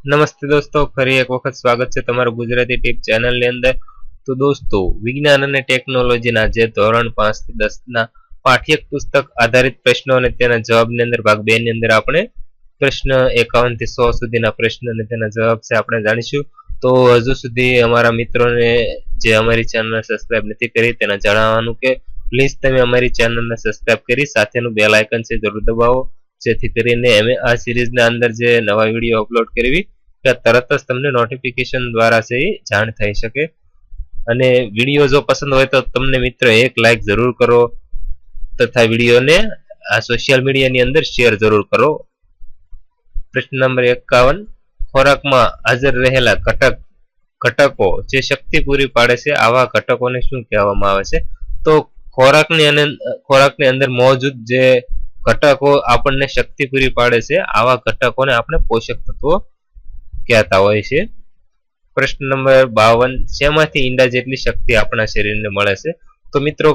નમસ્તે દોસ્તો, ફરી એક વખત સ્વાગત છે તમારું ગુજરાતી ટીપ ચેનલની અંદર. તો દોસ્તો, વિજ્ઞાન અને ટેકનોલોજીના જે ધોરણ 5 થી 10 ના પાઠ્ય પુસ્તક આધારિત પ્રશ્નો અને તેના જવાબની અંદર ભાગ 2 ની અંદર આપણે પ્રશ્ન 51 થી 100 સુધીના પ્રશ્ન અને તેના જવાબ છે આપણે જાણીશું. તો હજુ સુધી અમારા મિત્રોને જે અમારી ચેનલને સબસ્ક્રાઇબ નથી કરી તેને જણાવવાનું કે પ્લીઝ તમે અમારી ચેનલને સબસ્ક્રાઇબ કરી સાથેનું બેલ આઇકન છે જરૂર દબાવો, જેથી કરીને અમે આ સિરીઝના અંદર જે નવા વિડીયો અપલોડ કરવી કે તરત જ તમને નોટિફિકેશન દ્વારા છે એ જાણ થઈ શકે. અને વિડીયો જો પસંદ હોય તો તમને મિત્ર એક લાઈક જરૂર કરો તથા વિડીયોને આ સોશિયલ મીડિયાની અંદર શેર જરૂર કરો. પ્રશ્ન નંબર 51, ખોરાકમાં હાજર રહેલા ઘટકો જે શક્તિ પૂરી પાડે છે આવા ઘટકોને શું કહેવામાં આવે છે? તો ખોરાકની અંદર મોજૂદ જે ઘટકો આપણને શક્તિ પૂરી પાડે છે આવા ઘટકોને આપણે પોષક તત્વો કહેતા હોય છે. પ્રશ્ન નંબર 52, શેમાંથી ઈંડા જેટલી શક્તિ આપણા શરીરને મળે છે? તો મિત્રો,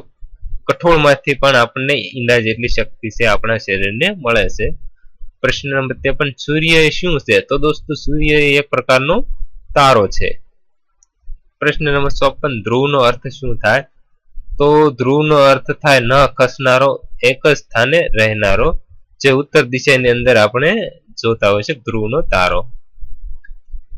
કઠોળમાંથી પણ આપણને ઈંડા જેટલી શક્તિ છે આપણા શરીરને મળે છે. પ્રશ્ન નંબર 53, સૂર્ય એ શું છે? તો દોસ્તો, સૂર્ય એ એક પ્રકારનો તારો છે. પ્રશ્ન નંબર 54, ધ્રુવનો અર્થ શું થાય? તો ધ્રુવનો અર્થ થાય ન ખસનારો, એક જ સ્થાને રહેનારો, જે ઉત્તર દિશાની અંદર આપણે જોતા હોય છે ધ્રુવનો તારો.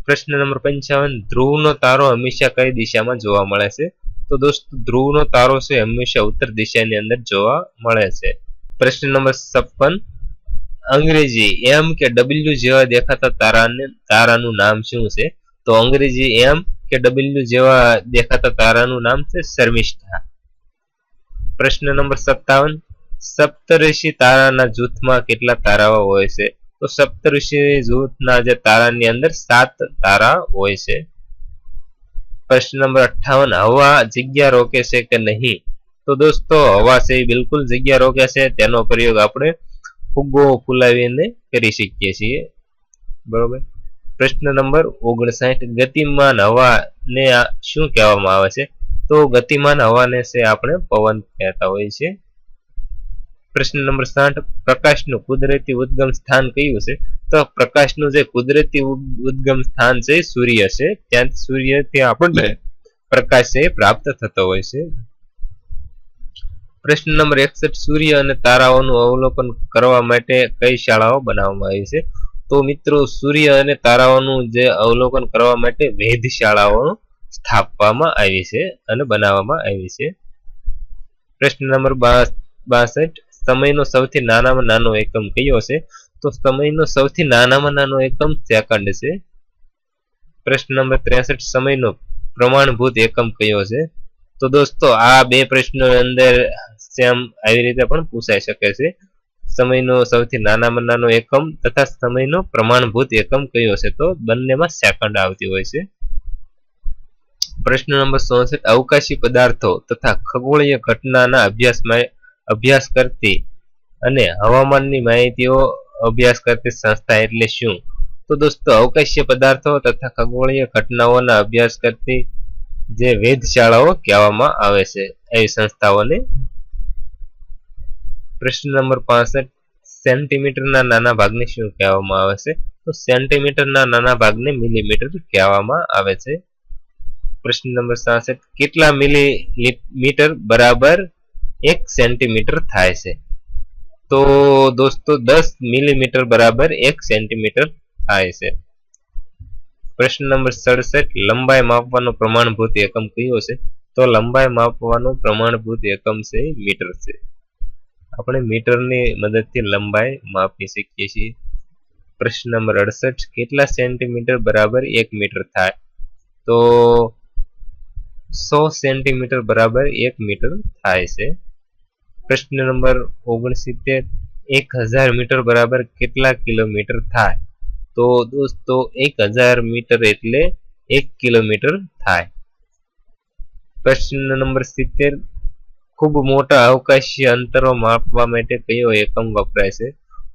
પ્રશ્ન નંબર 55, ધ્રુવનો તારો હંમેશા કઈ દિશામાં જોવા મળે છે? તો દોસ્તો, ધ્રુવનો તારો છે હંમેશા ઉત્તર દિશાની અંદર જોવા મળે છે. પ્રશ્ન નંબર 56, અંગ્રેજી એમ કે ડબલ્યુ જેવા દેખાતા તારાનું નામ શું છે? તો અંગ્રેજી એમ કે ડબલ્યુ જેવા દેખાતા તારાનું નામ છે શર્મિષ્ઠા. પ્રશ્ન નંબર 57, સપ્તર્ષિ તારાના જૂથમાં કેટલા તારાઓ હોય છે? તો સપ્તર્ષિ જૂથના જે તારાની અંદર 7 તારા હોય છે. પ્રશ્ન નંબર 58, હવા જગ્યા રોકે છે કે નહીં? તો દોસ્તો, હવા છે એ બિલકુલ જગ્યા રોકે છે. તેનો પ્રયોગ આપણે ફુગ્ગો ફૂલાવીને કરી શકીએ છીએ. બરોબર. પ્રશ્ન નંબર 59, ગતિમાન હવાને શું કહેવામાં આવે છે? તો ગતિમાન હવાને છે આપણે પવન કહેતા હોય છે. પ્રશ્ન નંબર 60, પ્રકાશનું કુદરતી ઉદ્ગમ સ્થાન કયું છે? તો પ્રકાશનું જે કુદરતી ઉદ્ગમ સ્થાન છે સૂર્ય છે. સૂર્યથી આપણને પ્રકાશ છે પ્રાપ્ત થતો હોય છે. પ્રશ્ન નંબર 61, સૂર્ય અને તારાઓનું અવલોકન કરવા માટે કઈ શાળાઓ બનાવવામાં આવી છે? તો મિત્રો, સૂર્ય અને તારાઓનું જે અવલોકન કરવા માટે વેધશાળાઓ સ્થાપવામાં આવી છે અને બનાવવામાં આવી છે. પ્રશ્ન નંબર 62, સમયનો સૌથી નાનામાં નાનો એકમ કયો છે? તો સમયનો સૌથી નાનામાં નાનો એકમ સેકન્ડ છે. પ્રશ્ન નંબર 63, સમયનો પ્રમાણભૂત એકમ કયો છે? તો દોસ્તો, આ બે પ્રશ્નો અંદર સેમ આવી રીતે પણ પૂછાઈ શકે છે. સમયનો સૌથી નાનામાં નાનો એકમ તથા સમયનો પ્રમાણભૂત એકમ કયો છે? તો બંનેમાં સેકન્ડ આવતી હોય છે. પ્રશ્ન નંબર 64, અવકાશી પદાર્થો તથા ખગોળીય ઘટનાના અભ્યાસ કરતી અને હવામાનની માહિતીઓ અભ્યાસ કરતી સંસ્થા એટલે શું? તો દોસ્તો, અવકાશીય પદાર્થો તથા ખગોળીય ઘટનાઓના અભ્યાસ કરતી જે વેધશાળાઓ કહેવામાં આવે છે એવી સંસ્થાઓને. પ્રશ્ન નંબર 65, સેન્ટીમીટરના નાના ભાગને શું કહેવામાં આવે છે? તો સેન્ટીમીટરના નાના ભાગને મિલીમીટર કહેવામાં આવે છે. પ્રશ્ન નંબર 66, કેટલા મિલીમીટર બરાબર 1 સેન્ટીમીટર થાય છે? તો દોસ્તો, 10 મિલીમીટર બરાબર 1 સેન્ટીમીટર થાય છે. પ્રશ્ન નંબર 67, લંબાઈ માપવાનો પ્રમાણભૂત એકમ કયો છે? તો લંબાઈ માપવાનો પ્રમાણભૂત એકમ છે મીટર છે. આપણે મીટરની મદદથી લંબાઈ માપી શકીએ છીએ. પ્રશ્ન નંબર 68, કેટલા સેન્ટીમીટર બરાબર 1 મીટર થાય? તો 100 સેન્ટીમીટર બરાબર 1 મીટર થાય છે. પ્રશ્ન નંબર 69, 1000 મીટર બરાબર કેટલા કિલોમીટર થાય? તો દોસ્તો, 1000 મીટર એટલે 1 કિલોમીટર થાય. પ્રશ્ન નંબર 70, ખૂબ મોટા અવકાશીય અંતરો માપવા માટે કયો એકમ વપરાય છે?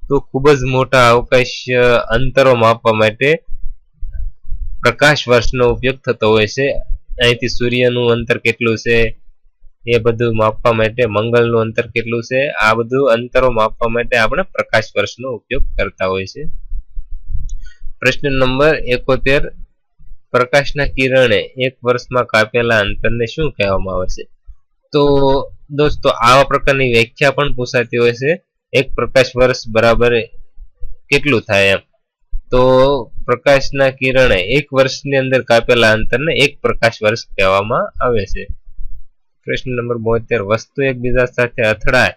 તો ખૂબ જ મોટા અવકાશીય અંતરો માપવા માટે પ્રકાશ વર્ષનો ઉપયોગ થતો હોય છે. અહીંથી સૂર્યનું અંતર કેટલું છે એ બધું માપવા માટે, મંગળનું અંતર કેટલું છે, આ બધું અંતરો માપવા માટે આપણે પ્રકાશ વર્ષનો ઉપયોગ કરતા હોય છે. પ્રશ્ન નંબર 71, પ્રકાશના કિરણે એક વર્ષમાં કાપેલા અંતરને શું કહેવામાં આવે છે? તો દોસ્તો આવા પ્રકારની વ્યાખ્યા પણ પૂછાતી હોય છે. એક પ્રકાશ વર્ષ બરાબર કેટલું થાય એમ. તો પ્રકાશના કિરણે એક વર્ષની અંદર કાપેલા અંતરને એક પ્રકાશ વર્ષ કહેવામાં આવે છે. પ્રશ્ન નંબર 72, વસ્તુ એકબીજા સાથે અથડાય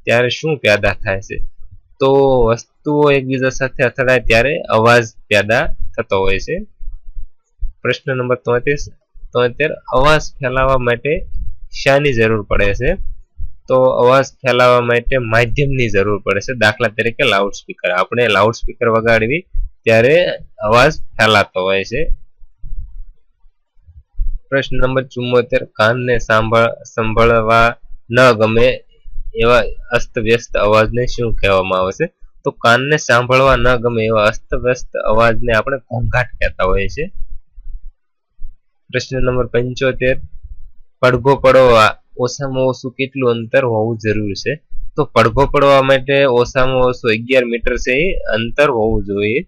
ત્યારે શું પેદા થાય છે? તો વસ્તુઓ એકબીજા સાથે અથડાય ત્યારે અવાજ પેદા થતો હોય છે. પ્રશ્ન નંબર 73, અવાજ ફેલાવવા માટે શાની જરૂર પડે છે? તો અવાજ ફેલાવવા માટે માધ્યમની જરૂર પડે છે. દાખલા તરીકે લાઉડસ્પીકર. આપણે લાઉડસ્પીકર વગાડવી ત્યારે અવાજ ફેલાતો હોય છે. પ્રશ્ન નંબર 74, કાનને સાંભળવા ન ગમે એવા અસ્તવ્યસ્ત અવાજને શું કહેવામાં આવે છે? તો કાનને સાંભળવા ન ગમે એવા અસ્તવ્યસ્ત અવાજને આપણે ઘોંઘાટ કહેતા હોઈએ છીએ. પ્રશ્ન નંબર 75, પડઘો પડવા ઓછામાં ઓછું કેટલું અંતર હોવું જરૂરી છે? તો પડઘો પડવા માટે ઓછામાં ઓછું 11 મીટર છે અંતર હોવું જોઈએ.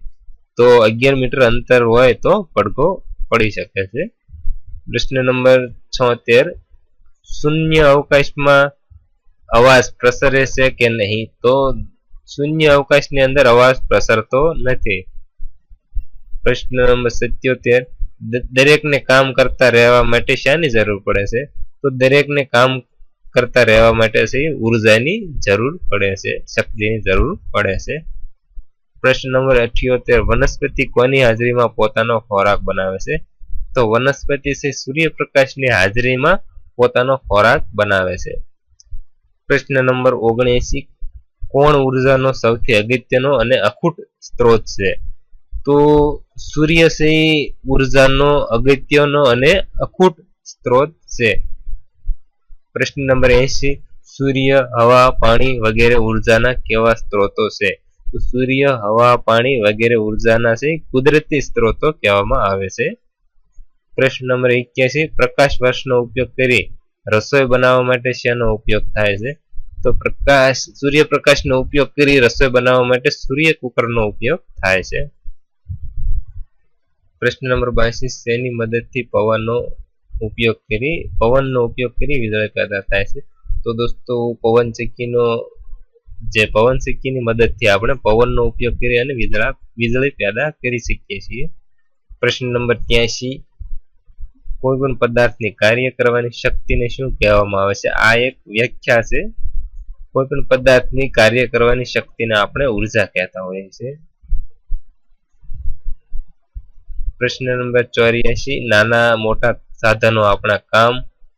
તો 11 મીટર અંતર હોય તો પડઘો પડી શકે છે. પ્રશ્ન નંબર 76, શૂન્ય અવકાશમાં અવાજ પ્રસરે છે કે નહીં? તો શૂન્ય અવકાશની અંદર અવાજ પ્રસરતો નથી. પ્રશ્ન નંબર 77, દરેકને કામ કરતા રહેવા માટે શાની જરૂર પડે છે? તો દરેકને કામ કરતા રહેવા માટે ઉર્જાની જરૂર પડે છે, શક્તિની જરૂર પડે છે. પ્રશ્ન નંબર 78, વનસ્પતિ કોની હાજરીમાં પોતાનો ખોરાક બનાવે છે? તો વનસ્પતિ સૂર્યપ્રકાશની હાજરીમાં પોતાનો ખોરાક બનાવે છે. પ્રશ્ન નંબર 79, કોણ ઉર્જાનો સૌથી અગત્યનો અને અખૂટ સ્ત્રોત છે? તો સૂર્ય ઉર્જાનો અગત્યનો અને અખૂટ સ્ત્રોત છે. પ્રશ્ન નંબર 80, સૂર્ય, હવા, પાણી વગેરે ઉર્જાના કેવા સ્ત્રોતો છે? તો સૂર્ય, હવા, પાણી વગેરે ઉર્જાના કુદરતી સ્ત્રોતો કહેવામાં આવે છે. પ્રશ્ન નંબર 81, પ્રકાશ વર્ષનો ઉપયોગ કરી રસોઈ બનાવવા માટે શેનો ઉપયોગ થાય છે? તો સૂર્યપ્રકાશનો ઉપયોગ કરી રસોઈ બનાવવા માટે સૂર્ય કુકરનો ઉપયોગ થાય છે. પ્રશ્ન નંબર 82, શેની મદદથી પવનનો ઉપયોગ કરી વીજળી પેદા થાય છે? તો દોસ્તો પવનચક્કીની મદદથી આપણે પવનનો ઉપયોગ કરી અને વીજળી પેદા કરી શકીએ છીએ. પ્રશ્ન નંબર 83, કોઈ પણ પદાર્થની કાર્ય કરવાની શક્તિને શું કહેવામાં આવે છે? આ એક વ્યાખ્યા છે. કોઈ પણ પદાર્થની કાર્ય કરવાની શક્તિને આપણે ઉર્જા કહેતા હોઈએ છીએ. પ્રશ્ન નંબર 84, નાના મોટા સાધનો આપણા કામ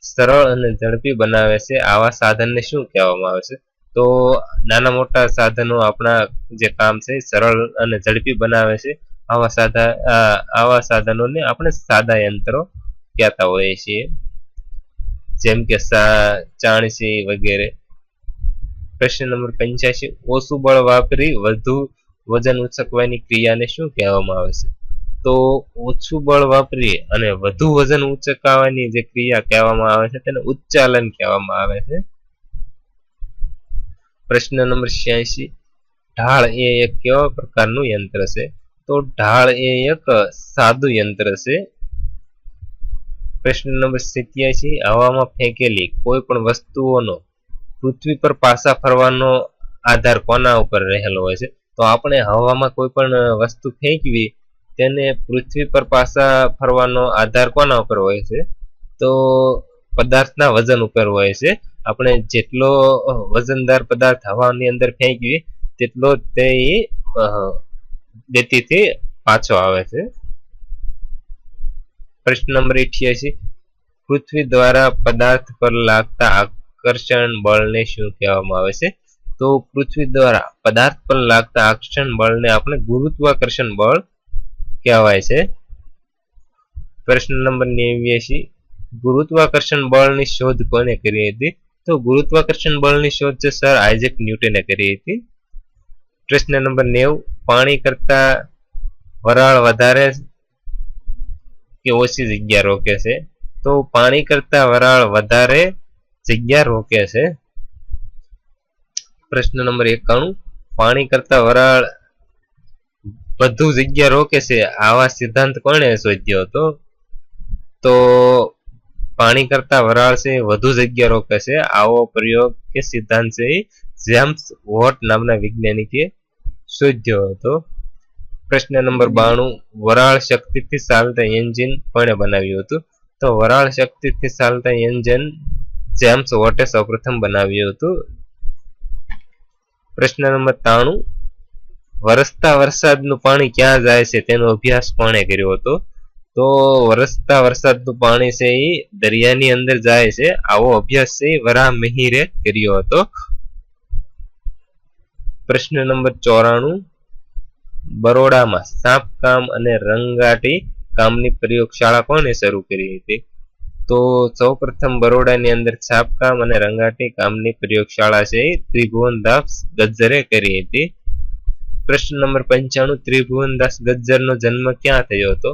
સરળ અને ઝડપી બનાવે છે. આવા સાધનને શું કહેવામાં આવે છે? તો નાના મોટા સાધનો આપણા જે કામ છે સરળ અને ઝડપી બનાવે છે. આવા સાધનોને આપણે સાદા યંત્રો કહેતા હોઈએ છીએ, જેમ કે ચાણસી વગેરે. પ્રશ્ન નંબર 85, ઓછું બળ વાપરી વધુ વજન ઉચકવાની ક્રિયાને શું કહેવામાં આવે છે? તો ઓછું બળ વાપરી અને વધુ વજન ઉચકાવવાની જે ક્રિયા કહેવામાં આવે છે તેને ઉચ્ચાલન કહેવામાં આવે છે. પ્રશ્ન નંબર 86, ઢાળ એ એક કેવા પ્રકારનું યંત્ર છે? તો ઢાળ એ એક સાદું યંત્ર છે. પ્રશ્ન નંબર 87, હવામાં ફેંકેલી કોઈ પણ વસ્તુઓનો પૃથ્વી પર પાછા ફરવાનો આધાર કોના ઉપર રહેલો હોય છે? તો આપણે હવામાં કોઈ પણ વસ્તુ ફેંકવી તેને પૃથ્વી પર પાછા ફરવાનો આધાર કોના ઉપર હોય છે? તો પદાર્થના વજન ઉપર હોય છે. આપણે જેટલો વજનદાર પદાર્થ હવાની અંદર ફેંકવી તેટલો તે ગતિથી પાછો આવે છે. પ્રશ્ન નંબર 88, પૃથ્વી દ્વારા પદાર્થ પર લાગતા આકર્ષણ બળને શું કહેવામાં આવે છે? તો પૃથ્વી દ્વારા પદાર્થ પર લાગતા આકર્ષણ બળને આપણે ગુરુત્વાકર્ષણ બળ કહેવાય છે. પ્રશ્ન નંબર 89, ગુરુત્વાકર્ષણ બળની શોધ કોને કરી હતી? તો ગુરુત્વાકર્ષણ બળની શોધ સર આઇઝેક ન્યૂટને કરી હતી. પ્રશ્ન નંબર 90, પાણી કરતા વરાળ વધારે કે ઓછી જગ્યા રોકે છે? તો પાણી કરતા વરાળ વધારે જગ્યા રોકે છે. પ્રશ્ન નંબર 91, પાણી કરતા વરાળ વધુ જગ્યા રોકે છે આવા સિદ્ધાંત કોણે શોધ્યો હતો? તો પાણી કરતા વરાળ છે વધુ જગ્યા રોકે છે આવો પ્રયોગ કે સિદ્ધાંત છે જેમ્સ વોટ નામના વૈજ્ઞાનિકે શોધ્યો હતો. પ્રશ્ન નંબર 92 વરાળ શક્તિથી ચાલતા એન્જિન કોણે બનાવ્યું હતું? તો વરાળ શક્તિથી ચાલતા એન્જિન જેમ્સ વોટે સૌપ્રથમ બનાવ્યું હતું. પ્રશ્ન નંબર 93 વરસતા વરસાદનું પાણી ક્યાં જાય છે તેનો અભ્યાસ કોણે કર્યો હતો? તો વરસતા વરસાદનું પાણી છે એ દરિયાની અંદર જાય છે આવો અભ્યાસ છે વરાહમિહિરે કર્યો હતો. પ્રશ્ન નંબર 94 બરોડામાં સાપકામ અને રંગાટી કામની પ્રયોગશાળા કોણે શરૂ કરી હતી? તો સૌપ્રથમ બરોડાની અંદર છાપકામ અને રંગાટી કામની પ્રયોગશાળા છે ત્રિભુવનદાસ ગજ્જરે કરી હતી. પ્રશ્ન નંબર 95 ત્રિભુવનદાસ ગજ્જરનો જન્મ ક્યાં થયો હતો?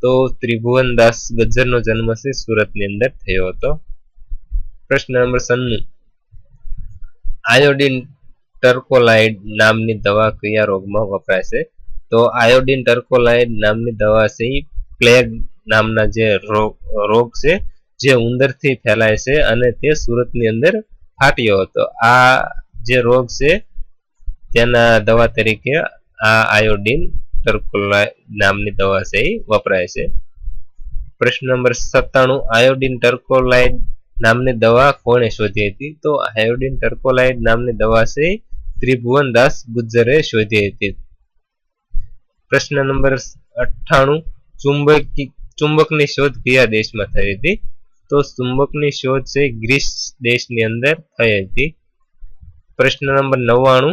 તો ત્રિભુવનદાસ ગજ્જરનો જન્મ છે સુરતની અંદર થયો હતો. પ્રશ્ન નંબર 96 આયોડિન ટર્કોલાઇડ નામની દવા કયા રોગમાં વપરાય છે? તો આયોડિન ટર્કોલાઇડ નામની દવા છે પ્લેગ નામના જે રોગ છે જે ઉંદરથી ફેલાય છે અને તે સુરતની અંદર ફાટ્યો હતો. આ જે રોગ છે તેના દવા તરીકે આ આયોડિન ટર્કોલાઇડ નામની દવા છે વપરાય છે. પ્રશ્ન નંબર 97 આયોડિન ટર્કોલાઇડ નામની દવા કોણે શોધી હતી? તો આયોડિન ટર્કોલાઇડ નામની દવા છે ત્રિભુવનદાસ ગુજ્જરે શોધી હતી. પ્રશ્ન નંબર 98 ચુંબકની શોધ કયા દેશમાં થઈ હતી? તો ચુંબકની શોધ છે ગ્રીસ દેશની અંદર થઈ હતી. પ્રશ્ન નંબર 99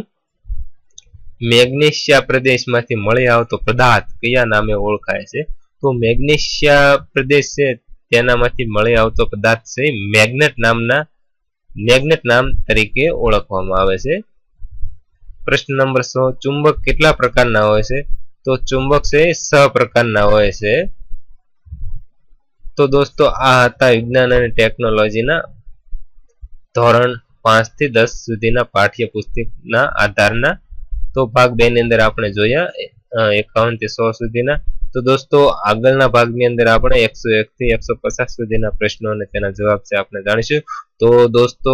મેગ્નેશિયા પ્રદેશમાંથી મળી આવતો પદાર્થ કયા નામે ઓળખાય છે? તો મેગ્નેશિયા પ્રદેશ છે તેનામાંથી મળી આવતો પદાર્થ છે મેગ્નેટ નામ તરીકે ઓળખવામાં આવે છે. પ્રશ્ન નંબર 100 ચુંબક કેટલા પ્રકારના હોય છે? તો ચુંબક છે 6 પ્રકારના હોય છે. તો દોસ્તો આ હતા વિજ્ઞાન અને ટેકનોલોજીના ધોરણ 5 થી 10 સુધીના પાઠ્યપુસ્તકના આધારના. તો ભાગ 2 ની અંદર આપણે જોયા 51 થી 100 સુધીના. તો દોસ્તો આગળના ભાગની અંદર આપણે 101 થી 150 સુધીના પ્રશ્નો અને તેના જવાબ છે આપણે જાણીશું. તો દોસ્તો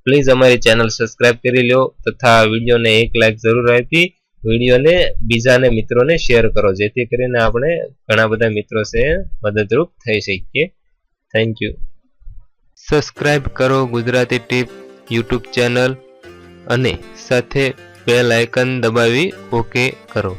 પ્લીઝ અમારી ચેનલ સબસ્ક્રાઇબ કરી લો તથા વિડીયોને એક લાઈક જરૂર આપી વિડીયોને બીજાને મિત્રોને શેર કરો જેથી કરીને આપણે ઘણા બધા મિત્રો છે મદદરૂપ થઈ શકીએ. Thank you. સબસ્ક્રાઇબ કરો ગુજરાતી ટીપ યુટ્યુબ ચેનલ અને સાથે બેલ આઇકન દબાવી ઓકે કરો.